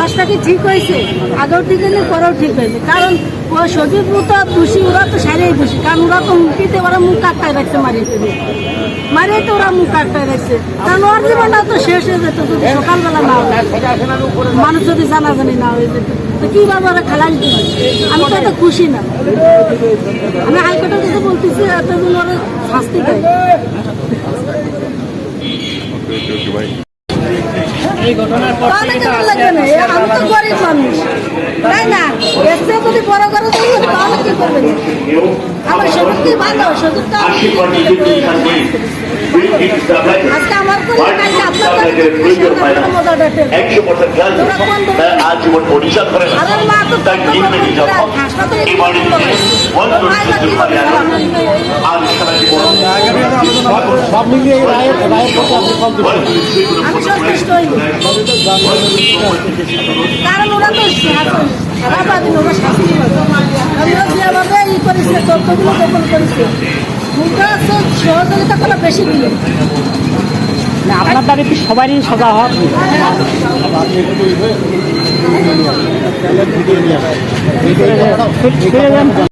কাজটা কি ঠিক হয়েছে? আগেও ঠিক হয়নি, পরেও ঠিক হয়েছে। কারণ ওই সজীব তো দোষী, ওরা তো সারিয়ে দোষী। কারণ ওরা তো মুখিতে ওরা মুখ কাটটায় রাখছে, মারিয়ে তো ওরা মুখ কাটটায় রাখছে। কারণ ওর জীবনটা তো শেষ হয়ে যেত যদি সকালবেলা না হতো, মানুষ যদি জানাজানি না হয়ে যেত। তো কীভাবে ওরা খালাস দিবে? আমি তো এত খুশি না। আমি হাইকোর্টের কাছে বলতেছি এতদিন ওরা শাস্তি দেয়। এই ঘটনার পর থেকে তো আজকে আমি তো গরিব মানুষ, তাই না? এসে যদি বড় করে দেবো তাহলে কি করবেন? আমার সুযোগটি ভালো, সুযোগটা আজকে আমার করে কালকে আপনার মজাটা आजीवन ओडिशा সব মিলিয়ে এই রায়ের প্রতি আপনি সন্তুষ্ট? আমি সন্তুষ্ট হইনি। কারণ ওরা তো সারাদিন ওরা শাস্তি আমরা যেভাবে ই করেছে তথ্যগুলো গোপন করেছে, ওটা তো সহযোগিতা করা বেশি দিলে। না, আপনার দাবিতে সবারই সাজা হওয়া